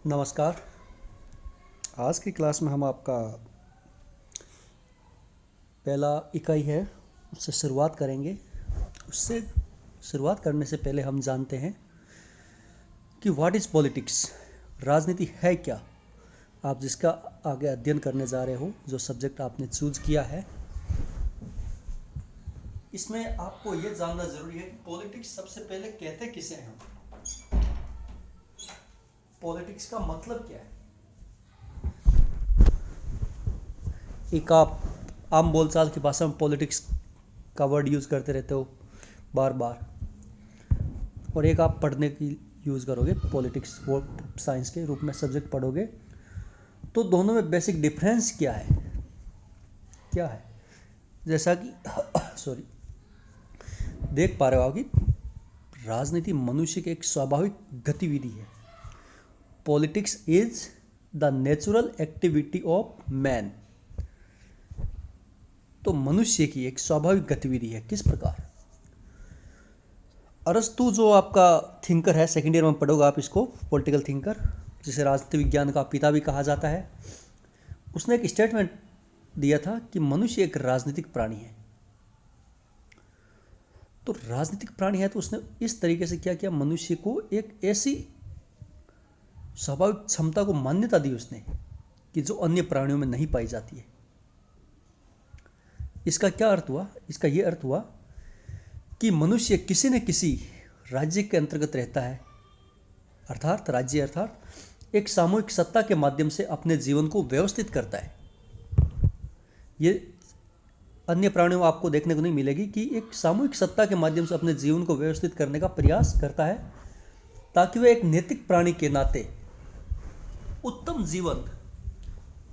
नमस्कार। आज की क्लास में हम आपका पहला इकाई है उससे शुरुआत करेंगे। उससे शुरुआत करने से पहले हम जानते हैं कि व्हाट इज़ पॉलिटिक्स, राजनीति है क्या। आप जिसका आगे अध्ययन करने जा रहे हो, जो सब्जेक्ट आपने चूज किया है, इसमें आपको ये जानना जरूरी है कि पॉलिटिक्स सबसे पहले कहते किसे हैं हम, पॉलिटिक्स का मतलब क्या है। एक आप आम बोलचाल की भाषा में पॉलिटिक्स का वर्ड यूज़ करते रहते हो बार बार, और एक आप पढ़ने की यूज़ करोगे पॉलिटिक्स, वो साइंस के रूप में सब्जेक्ट पढ़ोगे। तो दोनों में बेसिक डिफरेंस क्या है जैसा कि सॉरी, देख पा रहे हो कि राजनीति मनुष्य की एक स्वाभाविक गतिविधि है। Politics is the natural activity of man. तो मनुष्य की एक स्वाभाविक गतिविधि है। किस प्रकार? अरस्तु जो आपका थिंकर है, सेकेंड ईयर में पढ़ोगे आप इसको, पॉलिटिकल थिंकर, जिसे राजनीति विज्ञान का पिता भी कहा जाता है, उसने एक स्टेटमेंट दिया था कि मनुष्य एक राजनीतिक प्राणी है। तो राजनीतिक प्राणी है तो उसने इस तरीके से क्या किया, मनुष्य को एक ऐसी स्वाभाविक क्षमता को मान्यता दी उसने कि जो अन्य प्राणियों में नहीं पाई जाती है। इसका क्या अर्थ हुआ? इसका यह अर्थ हुआ कि मनुष्य किसी न किसी राज्य के अंतर्गत रहता है, अर्थात राज्य अर्थात एक सामूहिक सत्ता के माध्यम से अपने जीवन को व्यवस्थित करता है। ये अन्य प्राणियों में आपको देखने को नहीं मिलेगी कि एक सामूहिक सत्ता के माध्यम से अपने जीवन को व्यवस्थित करने का प्रयास करता है, ताकि वह एक नैतिक प्राणी के नाते उत्तम जीवन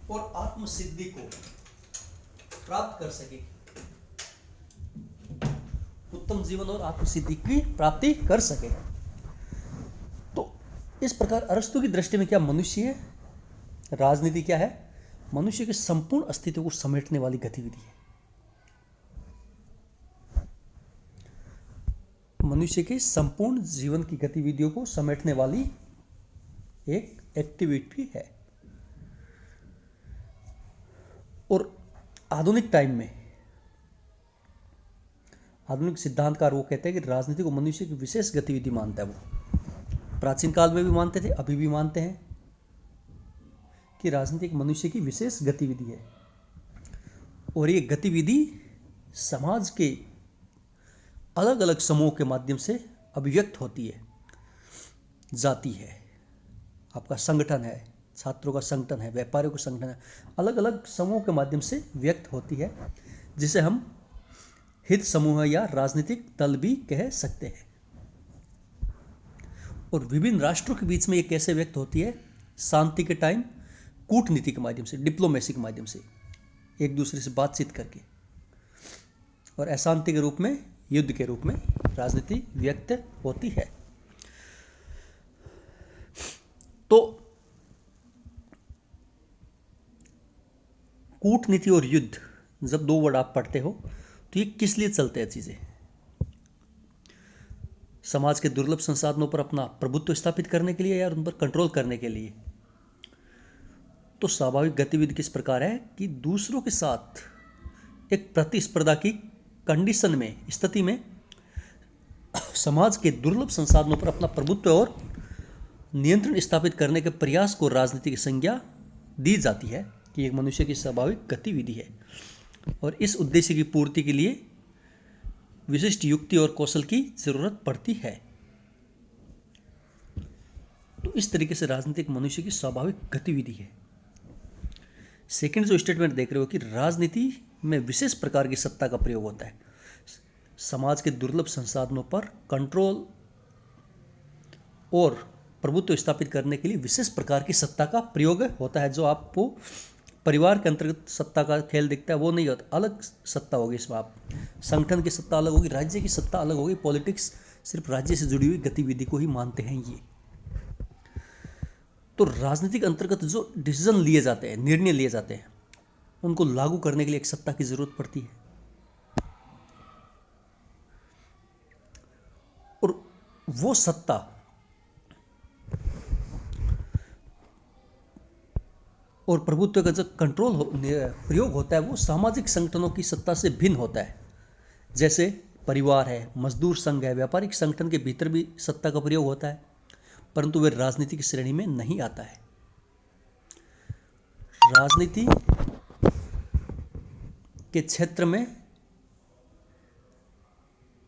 और आत्मसिद्धि को प्राप्त कर सके, उत्तम जीवन और आत्मसिद्धि की प्राप्ति कर सके। तो इस प्रकार अरस्तु की दृष्टि में क्या मनुष्य है, राजनीति क्या है? मनुष्य के संपूर्ण अस्तित्व को समेटने वाली गतिविधि है। मनुष्य के संपूर्ण जीवन की गतिविधियों को समेटने वाली एक एक्टिविटी है। और आधुनिक टाइम में आधुनिक सिद्धांतकार वो कहते हैं कि राजनीति को मनुष्य की विशेष गतिविधि मानता है। वो प्राचीन काल में भी मानते थे, अभी भी मानते हैं कि राजनीति एक मनुष्य की विशेष गतिविधि है, और ये गतिविधि समाज के अलग अलग समूह के माध्यम से अभिव्यक्त होती है, जाती है। आपका संगठन है, छात्रों का संगठन है, व्यापारियों का संगठन है, अलग अलग समूह के माध्यम से व्यक्त होती है, जिसे हम हित समूह या राजनीतिक दल भी कह सकते हैं। और विभिन्न राष्ट्रों के बीच में ये कैसे व्यक्त होती है? शांति के टाइम कूटनीति के माध्यम से, डिप्लोमेसी के माध्यम से, एक दूसरे से बातचीत करके, और अशांति के रूप में, युद्ध के रूप में राजनीति व्यक्त होती है। तो कूटनीति और युद्ध, जब दो वर्ड आप पढ़ते हो तो ये किस लिए चलते हैं चीज़ें? समाज के दुर्लभ संसाधनों पर अपना प्रभुत्व स्थापित करने के लिए या उन पर कंट्रोल करने के लिए। तो स्वाभाविक गतिविधि किस प्रकार है कि दूसरों के साथ एक प्रतिस्पर्धा की कंडीशन में, स्थिति में, समाज के दुर्लभ संसाधनों पर अपना प्रभुत्व और नियंत्रण स्थापित करने के प्रयास को राजनीति की संज्ञा दी जाती है कि एक मनुष्य की स्वाभाविक गतिविधि है, और इस उद्देश्य की पूर्ति के लिए विशिष्ट युक्ति और कौशल की जरूरत पड़ती है। तो इस तरीके से राजनीति एक मनुष्य की स्वाभाविक गतिविधि है। सेकंड जो स्टेटमेंट देख रहे हो कि राजनीति में विशेष प्रकार की सत्ता का प्रयोग होता है, समाज के दुर्लभ संसाधनों पर कंट्रोल और प्रभुत्व स्थापित करने के लिए विशेष प्रकार की सत्ता का प्रयोग होता है। जो आपको परिवार के अंतर्गत सत्ता का खेल दिखता है वो नहीं होता, अलग सत्ता होगी इसमें। आप संगठन की सत्ता अलग होगी, राज्य की सत्ता अलग होगी। पॉलिटिक्स सिर्फ राज्य से जुड़ी हुई गतिविधि को ही मानते हैं ये। तो राजनीतिक अंतर्गत जो डिसीजन लिए जाते हैं, निर्णय लिए जाते हैं, उनको लागू करने के लिए एक सत्ता की जरूरत पड़ती है। और वो सत्ता और प्रभुत्व का जो प्रयोग होता है वो सामाजिक संगठनों की सत्ता से भिन्न होता है। जैसे परिवार है, मजदूर संघ है, व्यापारिक संगठन के भीतर भी सत्ता का प्रयोग होता है, परंतु वे राजनीति की श्रेणी में नहीं आता है। राजनीति के क्षेत्र में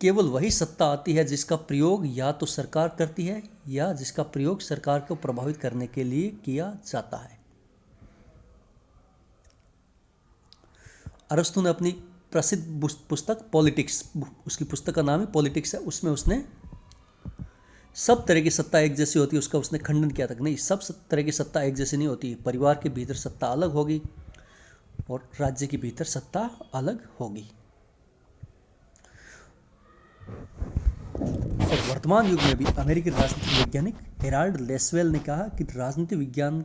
केवल वही सत्ता आती है जिसका प्रयोग या तो सरकार करती है या जिसका प्रयोग सरकार को प्रभावित करने के लिए किया जाता है। अरस्तु ने अपनी प्रसिद्ध पुस्तक पॉलिटिक्स, उसकी पुस्तक का नाम है पॉलिटिक्स है, उसमें उसने सब तरह की सत्ता एक जैसी होती है उसका उसने खंडन किया था। नहीं, सब तरह की सत्ता एक जैसी नहीं होती। परिवार के भीतर सत्ता अलग होगी और राज्य के भीतर सत्ता अलग होगी। और वर्तमान युग में भी अमेरिकी राजनीतिक वैज्ञानिक हेराल्ड लेसवेल ने कहा कि राजनीति विज्ञान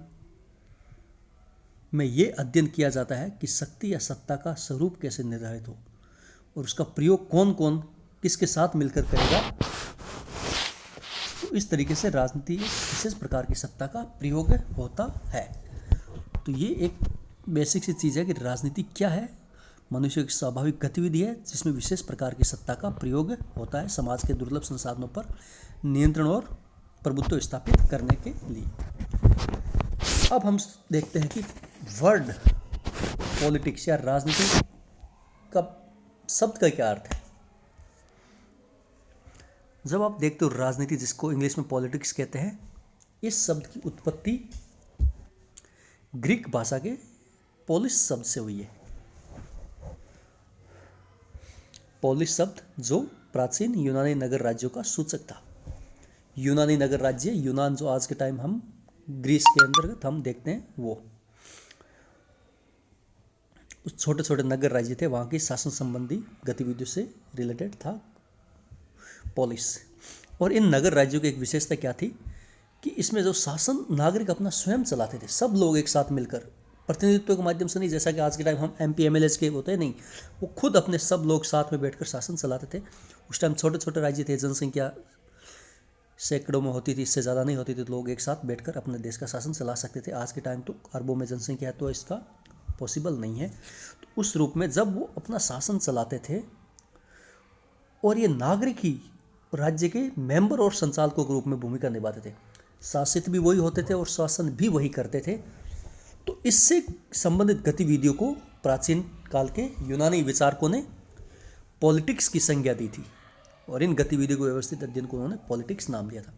में ये अध्ययन किया जाता है कि शक्ति या सत्ता का स्वरूप कैसे निर्धारित हो और उसका प्रयोग कौन कौन किसके साथ मिलकर करेगा। तो इस तरीके से राजनीति एक विशेष प्रकार की सत्ता का प्रयोग होता है। तो ये एक बेसिक सी चीज़ है कि राजनीति क्या है। मनुष्य की स्वाभाविक गतिविधि है जिसमें विशेष प्रकार की सत्ता का प्रयोग होता है समाज के दुर्लभ संसाधनों पर नियंत्रण और प्रभुत्व स्थापित करने के लिए। अब हम देखते हैं कि वर्ड पॉलिटिक्स या राजनीति का शब्द का क्या अर्थ है। जब आप देखते हो राजनीति, जिसको इंग्लिश में पॉलिटिक्स कहते हैं, इस शब्द की उत्पत्ति ग्रीक भाषा के पोलिस शब्द से हुई है। पोलिस शब्द जो प्राचीन यूनानी नगर राज्यों का सूचक था। यूनानी नगर राज्य, यूनान जो आज के टाइम हम ग्रीस के अंतर्गत हम देखते हैं, वो उस छोटे छोटे नगर राज्य थे, वहाँ की शासन संबंधी गतिविधियों से रिलेटेड था पोलिस। और इन नगर राज्यों की एक विशेषता क्या थी कि इसमें जो शासन नागरिक अपना स्वयं चलाते थे, सब लोग एक साथ मिलकर, प्रतिनिधित्व के माध्यम से नहीं, जैसा कि आज के टाइम हम MP MLA के होते हैं, नहीं, वो खुद अपने सब लोग साथ में बैठकर शासन चलाते थे। उस टाइम छोटे छोटे राज्य थे, जनसंख्या सैकड़ों में होती थी, इससे ज़्यादा नहीं होती थी, तो लोग एक साथ बैठकर अपने देश का शासन चला सकते थे। आज के टाइम तो अरबों में जनसंख्या है तो इसका पॉसिबल नहीं है। तो उस रूप में जब वो अपना शासन चलाते थे और ये नागरिक ही राज्य के मेंबर और संचालकों के रूप में भूमिका निभाते थे, शासित भी वही होते थे और शासन भी वही करते थे। तो इससे संबंधित गतिविधियों को प्राचीन काल के यूनानी विचारकों ने पॉलिटिक्स की संज्ञा दी थी और इन गतिविधियों को व्यवस्थित अध्ययन को उन्होंने पॉलिटिक्स नाम दिया था।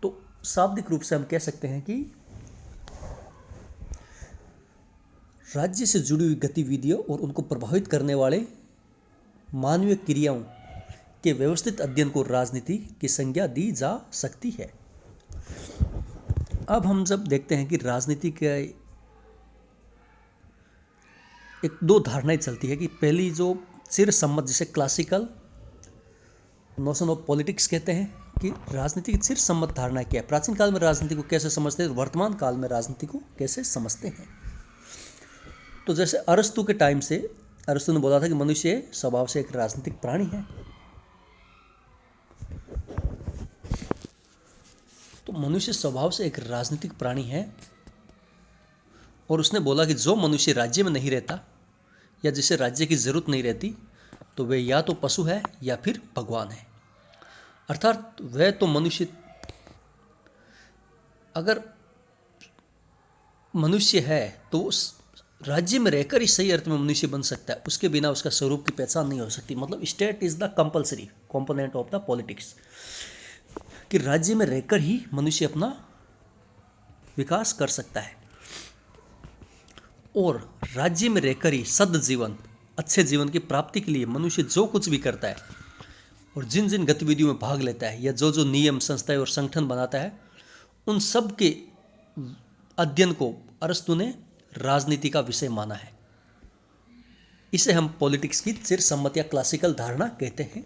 तो शाब्दिक रूप से हम कह सकते हैं कि राज्य से जुड़ी हुई गतिविधियों और उनको प्रभावित करने वाले मानवीय क्रियाओं के व्यवस्थित अध्ययन को राजनीति की संज्ञा दी जा सकती है। अब हम जब देखते हैं कि राजनीति के एक दो धारणाएं चलती है कि पहली जो चिर सम्मत, जिसे क्लासिकल नोशन ऑफ पॉलिटिक्स कहते हैं, कि राजनीति की चिर सम्मत धारणा क्या है, प्राचीन काल में राजनीति को कैसे समझते हैं, वर्तमान काल में राजनीति को कैसे समझते हैं। तो जैसे अरस्तु के टाइम से, अरस्तु ने बोला था कि मनुष्य स्वभाव से एक राजनीतिक प्राणी है। तो मनुष्य स्वभाव से एक राजनीतिक प्राणी है और उसने बोला कि जो मनुष्य राज्य में नहीं रहता या जिसे राज्य की जरूरत नहीं रहती, तो वे या तो पशु है या फिर भगवान है। अर्थात वह तो मनुष्य, अगर मनुष्य है तो उस राज्य में रहकर ही सही अर्थ में मनुष्य बन सकता है, उसके बिना उसका स्वरूप की पहचान नहीं हो सकती। मतलब state is the compulsory component of the politics, कि राज्य में रहकर ही मनुष्य अपना विकास कर सकता है और राज्य में रहकर ही सद जीवन, अच्छे जीवन की प्राप्ति के लिए मनुष्य जो कुछ भी करता है और जिन जिन गतिविधियों में भाग लेता है या जो जो नियम, संस्थाएं और संगठन बनाता है, उन सब के अध्ययन को अरस्तु ने राजनीति का विषय माना है। इसे हम पॉलिटिक्स की चिर सम्मत या क्लासिकल धारणा कहते हैं।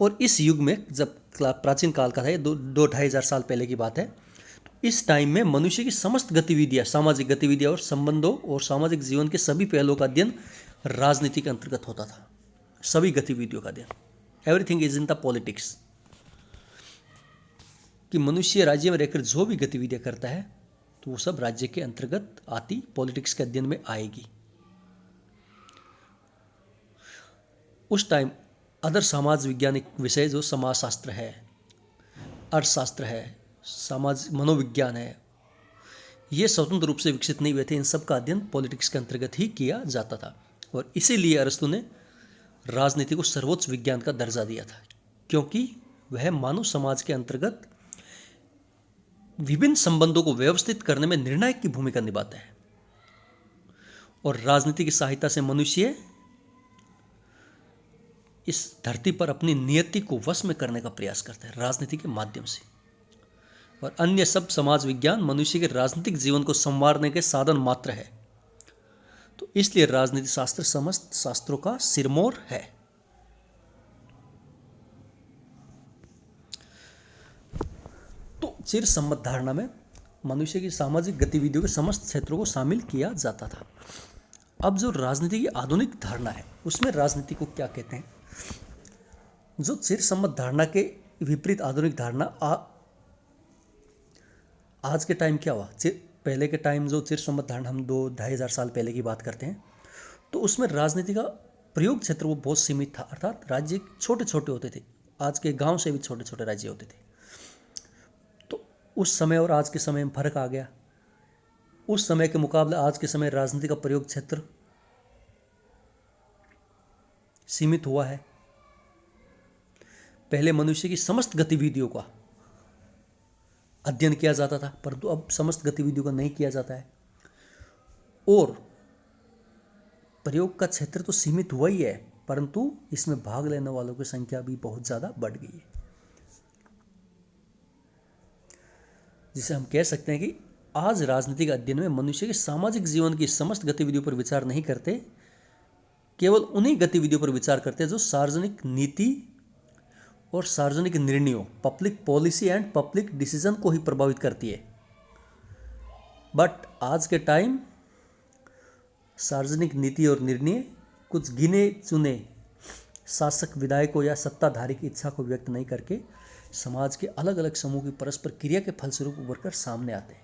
और इस युग में, जब प्राचीन काल का था, ये 2-2,500 साल पहले की बात है, तो इस टाइम में मनुष्य की समस्त गतिविधियां, सामाजिक गतिविधियां और संबंधों और सामाजिक जीवन के सभी पहलुओं का अध्ययन राजनीति के अंतर्गत होता था। सभी गतिविधियों का अध्ययन, everything is in the politics, कि मनुष्य राज्य में रहकर जो भी गतिविधियां करता है तो वो सब राज्य के अंतर्गत आती पॉलिटिक्स के अध्ययन में आएगी। उस टाइम अदर समाज वैज्ञानिक विषय जो समाजशास्त्र है, अर्थशास्त्र है, समाज मनोविज्ञान है, ये स्वतंत्र रूप से विकसित नहीं हुए थे। इन सब का अध्ययन पॉलिटिक्स के अंतर्गत ही किया जाता था और इसीलिए अरस्तु ने राजनीति को सर्वोच्च विज्ञान का दर्जा दिया था, क्योंकि वह मानव समाज के अंतर्गत विभिन्न संबंधों को व्यवस्थित करने में निर्णायक की भूमिका निभाता है और राजनीति की सहायता से मनुष्य इस धरती पर अपनी नियति को वश में करने का प्रयास करता है राजनीति के माध्यम से। और अन्य सब समाज विज्ञान मनुष्य के राजनीतिक जीवन को संवारने के साधन मात्र है। तो इसलिए राजनीति शास्त्र समस्त शास्त्रों का सिरमौर है। तो चिर सम्मत धारणा में मनुष्य की सामाजिक गतिविधियों के समस्त क्षेत्रों को शामिल किया जाता था। अब जो राजनीति की आधुनिक धारणा है उसमें राजनीति को क्या कहते हैं? जो चिर सम्मत धारणा के विपरीत आधुनिक धारणा आज के टाइम क्या हुआ? पहले के टाइम जो चिर सम्मत धारणा, हम 2-2,500 साल पहले की बात करते हैं, तो उसमें राजनीति का प्रयोग क्षेत्र वो बहुत सीमित था, अर्थात राज्य छोटे छोटे होते थे, आज के गांव से भी छोटे छोटे राज्य होते थे। तो उस समय और आज के समय में फर्क आ गया। उस समय के मुकाबले आज के समय राजनीति का प्रयोग क्षेत्र सीमित हुआ है। पहले मनुष्य की समस्त गतिविधियों का अध्ययन किया जाता था, परंतु अब समस्त गतिविधियों का नहीं किया जाता है और प्रयोग का क्षेत्र तो सीमित हुआ ही है, परंतु इसमें भाग लेने वालों की संख्या भी बहुत ज़्यादा बढ़ गई है, जिसे हम कह सकते हैं कि आज राजनीतिक अध्ययन में मनुष्य के सामाजिक जीवन की समस्त गतिविधियों पर विचार नहीं करते, केवल उन्हीं गतिविधियों पर विचार करते हैं जो सार्वजनिक नीति और सार्वजनिक निर्णयों, public policy and public decision को ही प्रभावित करती है। बट आज के टाइम सार्वजनिक नीति और निर्णय कुछ गिने चुने शासक, विधायकों या सत्ताधारी की इच्छा को व्यक्त नहीं करके समाज के अलग अलग समूह की परस्पर क्रिया के फलस्वरूप उभर कर सामने आते हैं।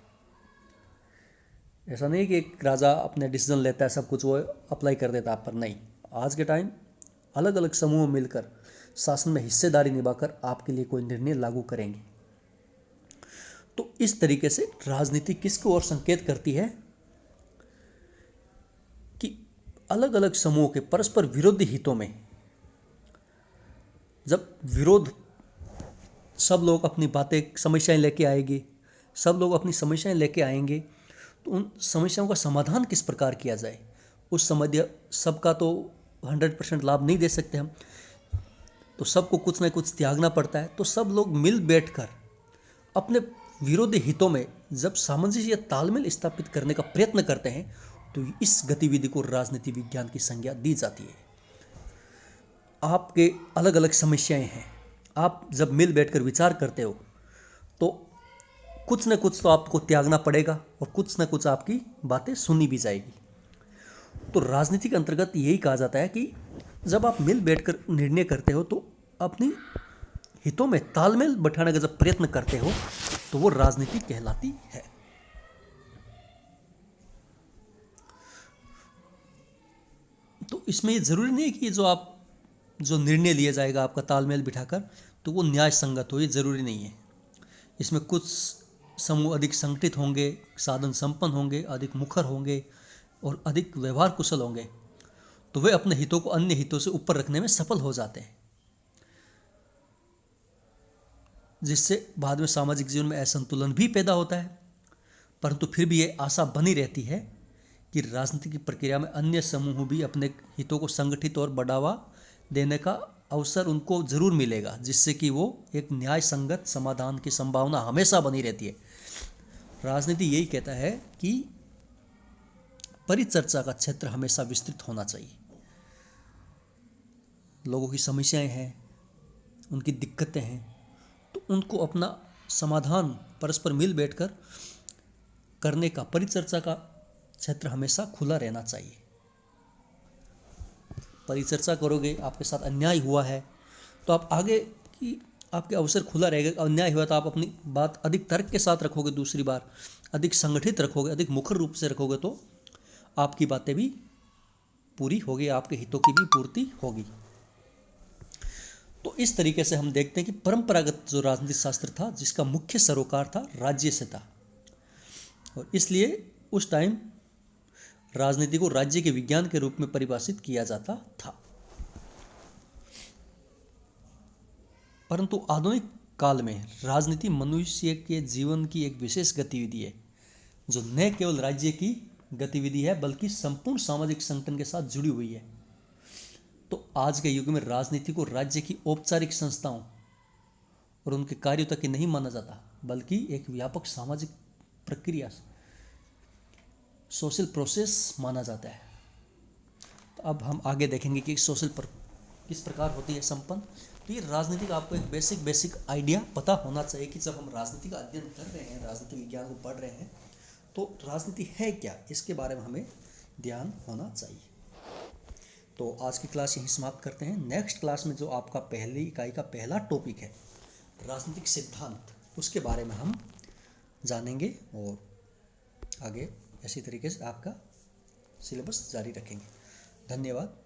ऐसा नहीं कि एक राजा अपने डिसीजन लेता है, सब कुछ वो अप्लाई कर देता आप पर, नहीं। आज के टाइम अलग अलग समूह मिलकर शासन में हिस्सेदारी निभाकर आपके लिए कोई निर्णय लागू करेंगे। तो इस तरीके से राजनीति किसको और संकेत करती है कि अलग अलग समूहों के परस्पर विरोधी हितों में जब विरोध, सब लोग अपनी बातें, समस्याएं लेके आएंगे, सब लोग अपनी समस्याएं लेके आएंगे, तो उन समस्याओं का समाधान किस प्रकार किया जाए, उस समस्या सबका तो 100% लाभ नहीं दे सकते हम, तो सबको कुछ न कुछ त्यागना पड़ता है। तो सब लोग मिल बैठकर अपने विरोधी हितों में जब सामंजस्य या तालमेल स्थापित करने का प्रयत्न करते हैं तो इस गतिविधि को राजनीति विज्ञान की संज्ञा दी जाती है। आपके अलग अलग समस्याएं हैं, आप जब मिल बैठकर विचार करते हो तो कुछ न कुछ तो आपको त्यागना पड़ेगा और कुछ न कुछ आपकी बातें सुनी भी जाएगी। तो राजनीति के अंतर्गत यही कहा जाता है कि जब आप मिल बैठकर निर्णय करते हो तो अपनी हितों में तालमेल बैठाने का जब प्रयत्न करते हो तो वो राजनीति कहलाती है। तो इसमें ये जरूरी नहीं है कि जो निर्णय लिया जाएगा आपका तालमेल बिठाकर तो वो न्याय संगत हो, ये जरूरी नहीं है। इसमें कुछ समूह अधिक संगठित होंगे, साधन संपन्न होंगे, अधिक मुखर होंगे और अधिक व्यवहार कुशल होंगे, तो वे अपने हितों को अन्य हितों से ऊपर रखने में सफल हो जाते हैं, जिससे बाद में सामाजिक जीवन में असंतुलन भी पैदा होता है। परंतु फिर भी ये आशा बनी रहती है कि राजनीति की प्रक्रिया में अन्य समूह भी अपने हितों को संगठित और बढ़ावा देने का अवसर उनको जरूर मिलेगा, जिससे कि वो एक न्याय संगत समाधान की संभावना हमेशा बनी रहती है। राजनीति यही कहता है कि परिचर्चा का क्षेत्र हमेशा विस्तृत होना चाहिए। लोगों की समस्याएं हैं, उनकी दिक्कतें हैं, तो उनको अपना समाधान परस्पर मिल बैठकर करने का परिचर्चा का क्षेत्र हमेशा खुला रहना चाहिए। परिचर्चा करोगे, आपके साथ अन्याय हुआ है तो आप आगे की आपके अवसर खुला रहेगा। अन्याय हुआ तो आप अपनी बात अधिक तर्क के साथ रखोगे, दूसरी बार अधिक संगठित रखोगे, अधिक मुखर रूप से रखोगे, तो आपकी बातें भी पूरी होगी, आपके हितों की भी पूर्ति होगी। तो इस तरीके से हम देखते हैं कि परंपरागत जो राजनीतिक शास्त्र था, जिसका मुख्य सरोकार था राज्य से था, और इसलिए उस टाइम राजनीति को राज्य के विज्ञान के रूप में परिभाषित किया जाता था। परंतु आधुनिक काल में राजनीति मनुष्य के जीवन की एक विशेष गतिविधि है, जो न केवल राज्य की गतिविधि है बल्कि संपूर्ण सामाजिक संगठन के साथ जुड़ी हुई है। तो आज के युग में राजनीति को राज्य की औपचारिक संस्थाओं और उनके कार्यों तक ही नहीं माना जाता, बल्कि एक व्यापक सामाजिक प्रक्रिया, सोशल प्रोसेस माना जाता है। तो अब हम आगे देखेंगे कि सोशल किस प्रकार होती है संपन्न। तो ये राजनीति का आपको एक बेसिक आइडिया पता होना चाहिए कि जब हम राजनीति का अध्ययन कर रहे हैं, राजनीतिक विज्ञान को पढ़ रहे हैं, तो राजनीति है क्या, इसके बारे में हमें ध्यान होना चाहिए। तो आज की क्लास यहीं समाप्त करते हैं। नेक्स्ट क्लास में जो आपका पहली इकाई का पहला टॉपिक है राजनीतिक सिद्धांत, उसके बारे में हम जानेंगे और आगे इसी तरीके से आपका सिलेबस जारी रखेंगे। धन्यवाद।